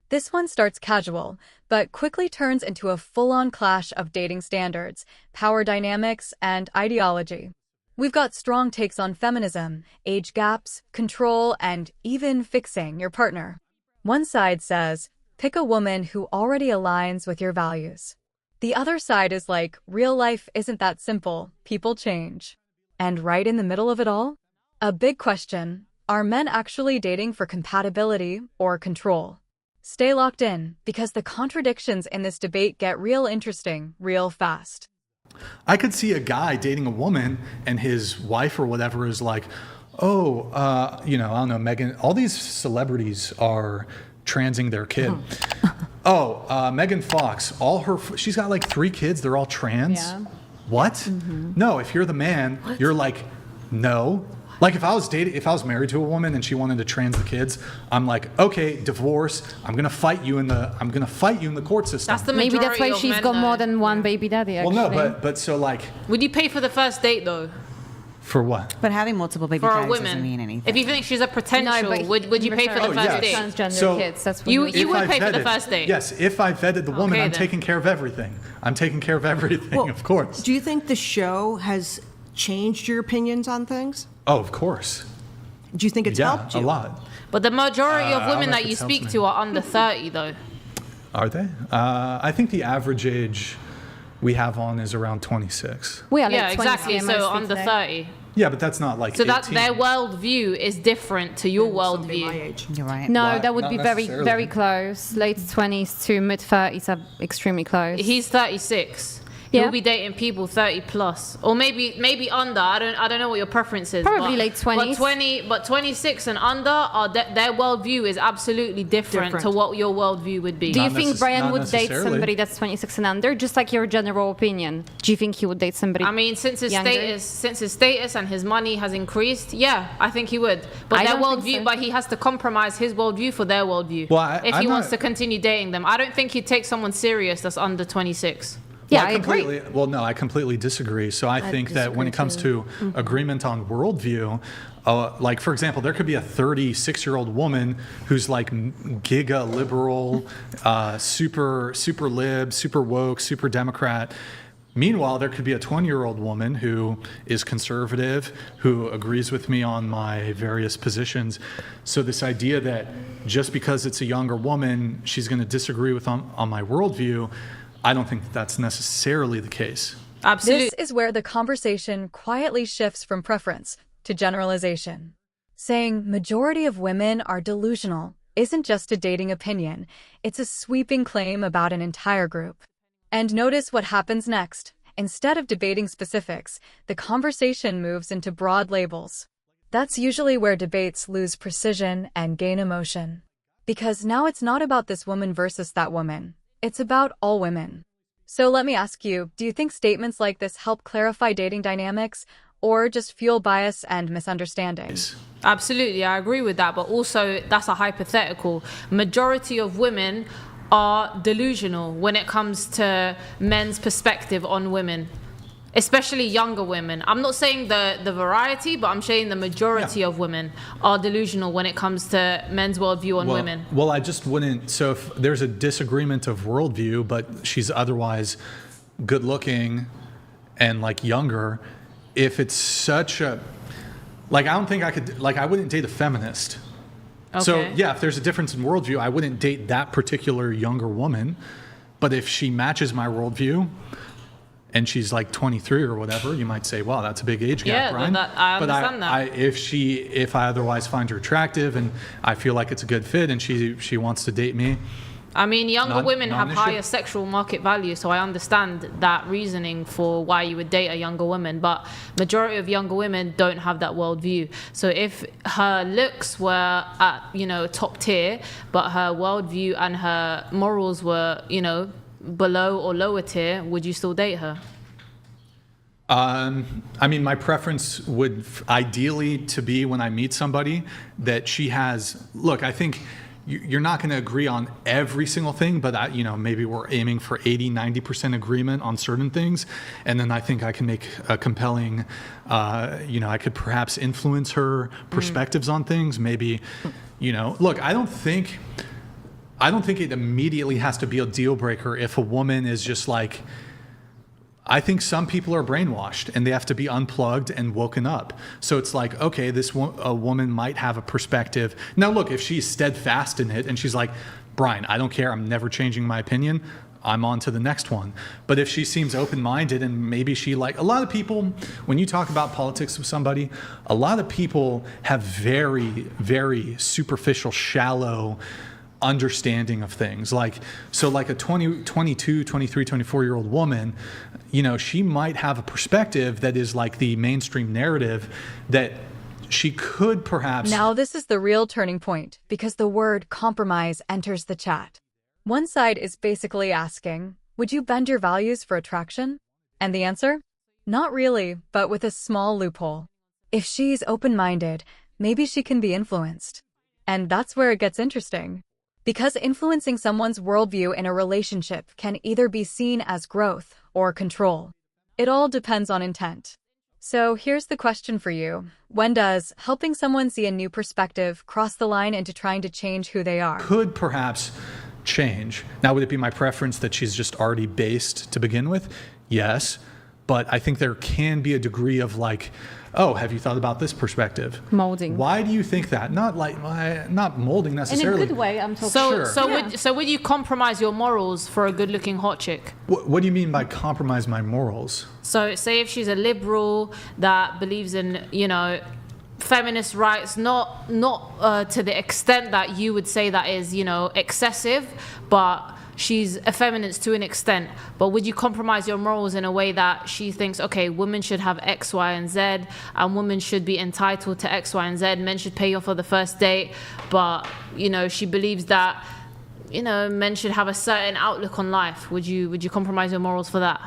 This one starts casual, but quickly turns into a full-on clash of dating standards, power dynamics, and ideology. We've got strong takes on feminism, age gaps, control, and even fixing your partner. One side says, pick a woman who already aligns with your values. The other side is like, real life isn't that simple, people change. And right in the middle of it all? A big question, are men actually dating for compatibility or control? Stay locked in, because the contradictions in this debate get real interesting, real fast. I could see a guy dating a woman and his wife or whatever is like, oh, I don't know, Megan, all these celebrities are transing their kid. Megan Fox, she's got like 3 kids, they're all trans. Yeah. What? Mm-hmm. No, if you're the man, you're like, no. Like if I was married to a woman and she wanted to trans the kids, I'm like, okay, divorce. I'm gonna fight you in the court system. That's the majority. Maybe that's why she's got more than one baby daddy. Actually. Well, no, but so like. Would you pay for the first date though? For what? But having multiple baby daddies doesn't mean anything. If you think she's a potential, would you pay for the first date? Transgender kids. That's what you would pay for the first date. Yes, if I vetted the woman, I'm taking care of everything. Well, of course. Do you think the show has changed your opinions on things? Oh, of course. Do you think it's helped you? A lot. But the majority of women that you speak to are under 30, though. Are they? I think the average age we have on is around 26. We are yeah, exactly. So under 30. Yeah, but that's not like. So 18. that their worldview is different to your worldview. You're right. No, Well, that would not be very, necessarily. very close. Late 20s to mid 30s are extremely close. He's 36. Yeah. He'll be dating people 30 plus, or maybe under. I don't know what your preference is. Probably late 20s. But 26 and under are their worldview is absolutely different to what your worldview would be. Do you Not think Brian not would date necessarily. somebody that's 26 and under? Just like your general opinion. Do you think he would date somebody? I mean, since his younger? status and his money has increased, yeah, I think he would. But I their don't think worldview, so. but he has to compromise his worldview for their worldview. Well, if I'm he wants not- to continue dating them, I don't think he'd take someone serious that's under 26. Yeah, Well, I agree. I completely disagree. So I think that when it comes to Mm-hmm. agreement on worldview, like for example, there could be a 36-year-old woman who's like giga liberal, super lib, super woke, super Democrat. Meanwhile, there could be a 20-year-old woman who is conservative, who agrees with me on my various positions. So this idea that just because it's a younger woman, she's going to disagree with on my worldview, I don't think that's necessarily the case. Absolutely. This is where the conversation quietly shifts from preference to generalization. Saying majority of women are delusional isn't just a dating opinion, it's a sweeping claim about an entire group. And notice what happens next. Instead of debating specifics, the conversation moves into broad labels. That's usually where debates lose precision and gain emotion. Because now it's not about this woman versus that woman. It's about all women. So let me ask you, do you think statements like this help clarify dating dynamics or just fuel bias and misunderstandings? Absolutely, I agree with that. But also, that's a hypothetical. Majority of women are delusional when it comes to men's perspective on women, especially younger women. I'm not saying the variety, but I'm saying the majority of women are delusional when it comes to men's worldview on women. Well, I just wouldn't. So if there's a disagreement of worldview, but she's otherwise good looking and like younger, if it's such a, like, I don't think I could, like, I wouldn't date a feminist. Okay. So yeah, if there's a difference in worldview, I wouldn't date that particular younger woman. But if she matches my worldview, and she's like 23 or whatever, you might say, wow, that's a big age gap, Brian. I understand that. If I otherwise find her attractive and I feel like it's a good fit and she wants to date me. I mean, younger women have non-issue. higher sexual market value, so I understand that reasoning for why you would date a younger woman. But majority of younger women don't have that worldview. So if her looks were at, top tier, but her worldview and her morals were, below or lower tier, would you still date her? I mean, my preference would ideally to be when I meet somebody that she has, look, I think you're not going to agree on every single thing, but maybe we're aiming for 80-90% agreement on certain things. And then I think I can make a compelling, I could perhaps influence her perspectives on things. Maybe, look, I don't think I don't think it immediately has to be a deal breaker if a woman is just like, I think some people are brainwashed and they have to be unplugged and woken up. So it's like, okay, a woman might have a perspective. Now, look, if she's steadfast in it and she's like, Brian, I don't care, I'm never changing my opinion, I'm on to the next one. But if she seems open-minded and maybe she like, a lot of people, when you talk about politics with somebody, a lot of people have very, very superficial, shallow understanding of things. Like a 22, 23, 24-year-old woman, she might have a perspective that is like the mainstream narrative that she could perhaps... Now this is the real turning point, because the word compromise enters the chat. One side is basically asking, would you bend your values for attraction? And the answer? Not really, but with a small loophole. If she's open-minded, maybe she can be influenced. And that's where it gets interesting. Because influencing someone's worldview in a relationship can either be seen as growth or control. It all depends on intent. So here's the question for you. When does helping someone see a new perspective cross the line into trying to change who they are? Could perhaps change. Now, would it be my preference that she's just already based to begin with? Yes. But I think there can be a degree of like, oh, have you thought about this perspective? Molding. Why do you think that? Not molding necessarily. In a good way, I'm talking. So would you compromise your morals for a good-looking hot chick? What do you mean by compromise my morals? So say if she's a liberal that believes in, feminist rights, not to the extent that you would say that is, excessive, but she's effeminate to an extent. But would you compromise your morals in a way that she thinks, okay, women should have X, Y, and Z, and women should be entitled to X, Y, and Z, men should pay off for the first date, but, she believes that, men should have a certain outlook on life. Would you compromise your morals for that?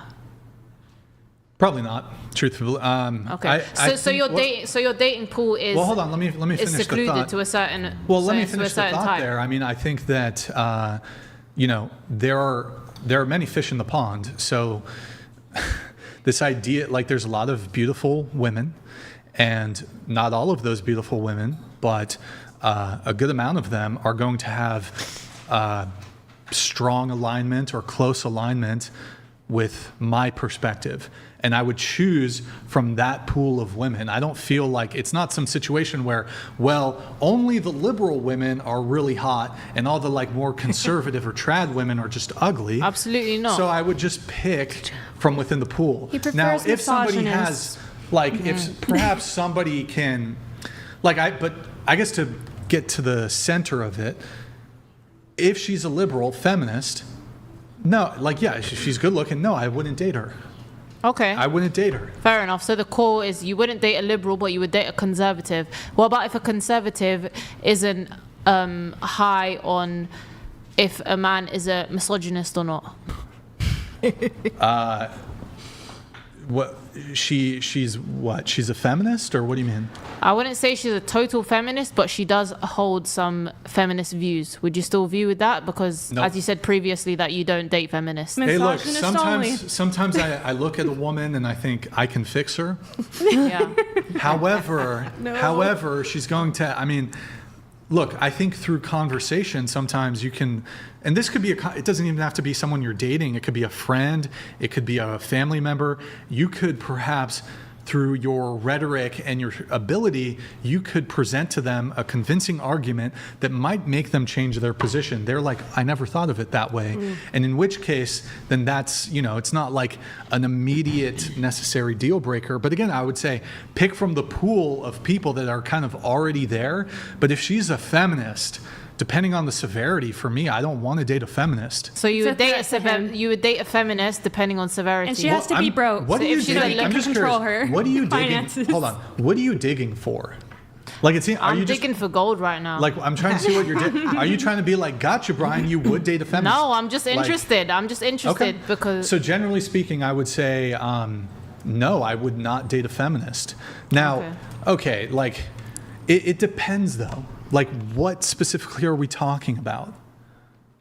Probably not, truthfully. Okay. So your dating pool is... Well, hold on. Let me finish the secluded thought. to a certain... Well, let me finish the thought there. I mean, I think that... there are many fish in the pond. So this idea, like there's a lot of beautiful women, and not all of those beautiful women, but a good amount of them are going to have strong alignment or close alignment with my perspective. And I would choose from that pool of women. I don't feel like it's not some situation where, well, only the liberal women are really hot and all the like more conservative or trad women are just ugly. Absolutely not. So I would just pick from within the pool. Now, if somebody has, if perhaps somebody can, but I guess to get to the center of it, if she's a liberal feminist, no, she's good looking, no, I wouldn't date her. Okay. I wouldn't date her. Fair enough. So the core is you wouldn't date a liberal, but you would date a conservative. What about if a conservative isn't high on if a man is a misogynist or not? What she's what? She's a feminist, or what do you mean? I wouldn't say she's a total feminist, but she does hold some feminist views. Would you still view with that? Because as you said previously, that you don't date feminists. Hey, look. Sometimes I look at a woman and I think I can fix her. Yeah. However, she's going to. I mean, look. I think through conversation, sometimes you can. And this could be it doesn't even have to be someone you're dating. It could be a friend. It could be a family member. You could perhaps, through your rhetoric and your ability, you could present to them a convincing argument that might make them change their position. They're like, I never thought of it that way. And in which case, then that's, it's not like an immediate necessary deal breaker. But again, I would say pick from the pool of people that are kind of already there. But if she's a feminist, depending on the severity, for me, I don't want to date a feminist. So you would date a feminist depending on severity. And she has to be broke. What so are you if she's digging? I'm just control curious. her What are you digging? finances. Hold on. What are you digging for? Like I'm digging for gold right now. Like I'm trying to see what you're digging. Are you trying to be like, gotcha, Brian? You would date a feminist? No, I'm just interested. Okay. Because. So generally speaking, I would say no. I would not date a feminist. Now, okay, like it depends though. Like, what specifically are we talking about?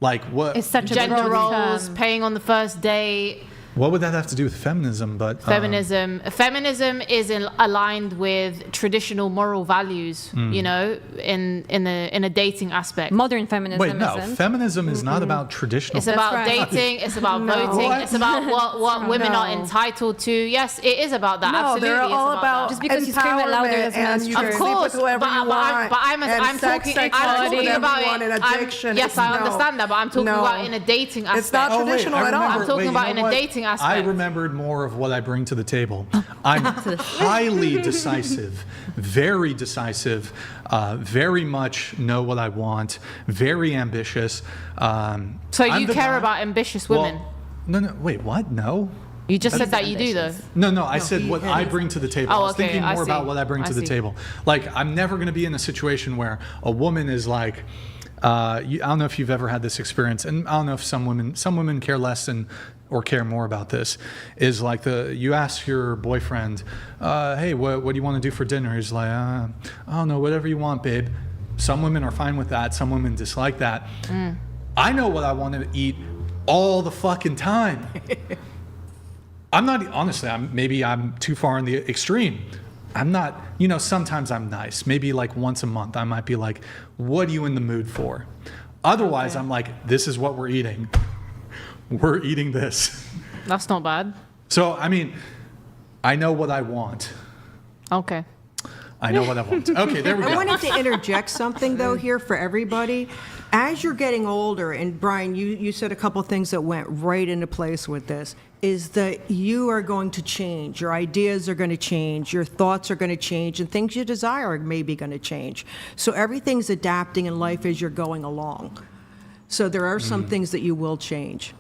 Like, what? It's such a gender broad roles, term. paying on the first date, What would that have to do with feminism? But feminism is aligned with traditional moral values, you know, in a dating aspect. Modern feminism. Wait, no, isn't. feminism is not about traditional. It's about dating. It's about voting. What? It's about what women are entitled to. Yes, it is about that. No, Absolutely, they're it's all about about Just because you scream it louder empowerment, doesn't mean and it's you true. can Of sleep course, with whoever you want. I'm and talking sexuality and about everyone it. and addiction. Yes, I understand that, but I'm talking No. about in a dating aspect. It's not traditional I at all. remember- I'm talking you about know in a what? dating aspect. I remembered more of what I bring to the table. I'm highly decisive, very decisive, very much know what I want, very ambitious. So I'm you the care guy- about ambitious women? Well, no, wait, what? No. You just said that you do, though. No, I said what I bring to the table. Oh, I was okay, thinking I more see. about what I bring I to the see. table. Like, I'm never going to be in a situation where a woman is like, I don't know if you've ever had this experience, and I don't know if some women care less or care more about this, is like you ask your boyfriend, hey, what do you want to do for dinner? He's like, I don't know, whatever you want, babe. Some women are fine with that. Some women dislike that. I know what I want to eat all the fucking time. I'm not, honestly, maybe I'm too far in the extreme. I'm not, sometimes I'm nice. Maybe like once a month, I might be like, what are you in the mood for? Otherwise, I'm like, this is what we're eating. We're eating this. That's not bad. So, I mean, I know what I want. Okay. I know what I want. Okay, there we I go. wanted to interject something, though, here for everybody. As you're getting older, and Brian, you said a couple things that went right into place with this, is that you are going to change. Your ideas are going to change. Your thoughts are going to change. And things you desire are maybe going to change. So everything's adapting in life as you're going along. So there are some things that you will change.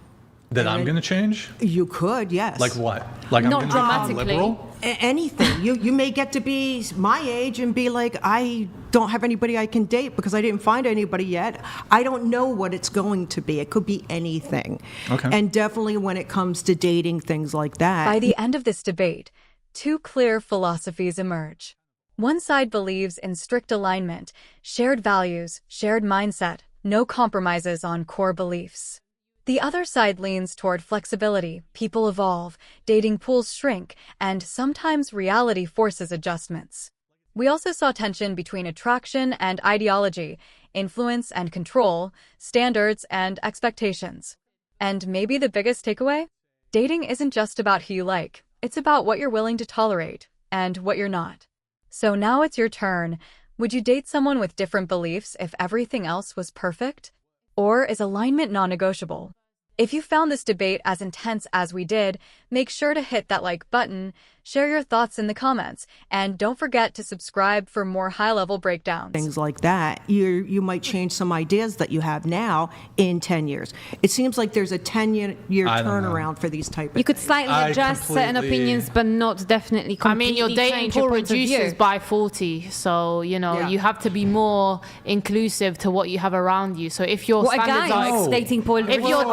That I'm going to change? You could, yes. Like what? Like I'm Not going to become dramatically. liberal? Anything. You may get to be my age and be like, I don't have anybody I can date because I didn't find anybody yet. I don't know what it's going to be. It could be anything. Okay. And definitely when it comes to dating, things like that. By the end of this debate, two clear philosophies emerge. One side believes in strict alignment, shared values, shared mindset, no compromises on core beliefs. The other side leans toward flexibility, people evolve, dating pools shrink, and sometimes reality forces adjustments. We also saw tension between attraction and ideology, influence and control, standards and expectations. And maybe the biggest takeaway? Dating isn't just about who you like, it's about what you're willing to tolerate and what you're not. So now it's your turn. Would you date someone with different beliefs if everything else was perfect? Or is alignment non-negotiable? If you found this debate as intense as we did, make sure to hit that like button, share your thoughts in the comments, and don't forget to subscribe for more high-level breakdowns. Things like that, you might change some ideas that you have now in 10 years. It seems like there's a 10-year I don't know. turnaround for these type of You could things. slightly I adjust certain completely- opinions, but not definitely I mean, completely your dating change pool your point of reduces view. by 40, so Yeah. you have to be more inclusive to what you have around you. So if your What a standards guy are is dating pool. if your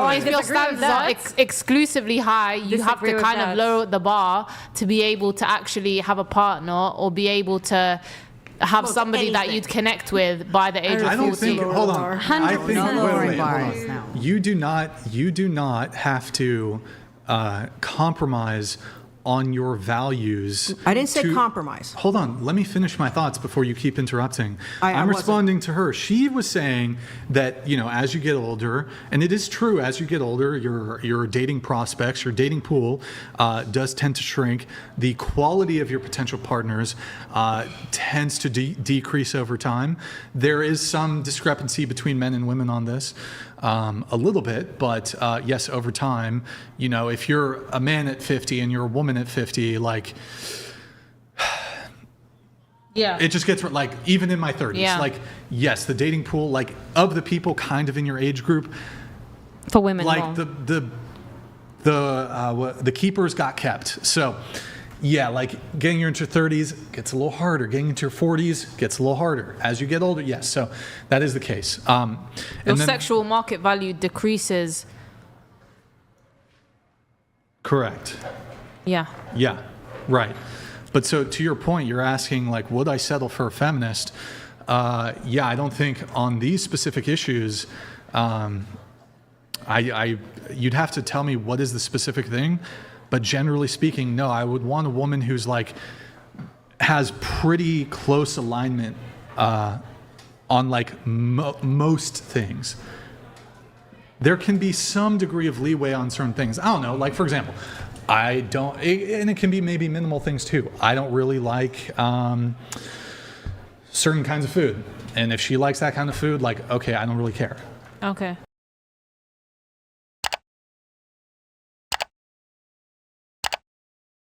standards are exclusively high, you have Disagree to with kind of that. lower the bar to be able to actually have a partner or be able to have somebody that anything. you'd connect with by the age of I don't 40. think. Hold on. I think. No lowering wait, hold on. bars, no. You do not have to compromise on your values. I didn't say to- compromise. Hold on. Let me finish my thoughts before you keep interrupting. I I'm wasn't. responding to her. She was saying that, as you get older, and it is true, as you get older, your dating prospects, your dating pool does tend to shrink. The quality of your potential partners tends to decrease over time. There is some discrepancy between men and women on this. A little bit, but yes, over time, if you're a man at 50 and you're a woman at 50, like, Yeah. it just gets like, even in my 30s, Yeah. like, yes, the dating pool, like, of the people kind of in your age group, For women, like more. the keepers got kept. So, yeah, like getting into your 30s gets a little harder. Getting into your 40s gets a little harder. As you get older, yes. So that is the case. Your And then- sexual market value decreases. Correct. Yeah. Yeah, right. But so to your point, you're asking, like, would I settle for a feminist? Yeah, I don't think on these specific issues, You'd have to tell me what is the specific thing, but generally speaking, no, I would want a woman who's like has pretty close alignment on like most things. There can be some degree of leeway on certain things. I don't know, like for example, and it can be maybe minimal things too. I don't really like certain kinds of food. And if she likes that kind of food, like, okay, I don't really care. Okay.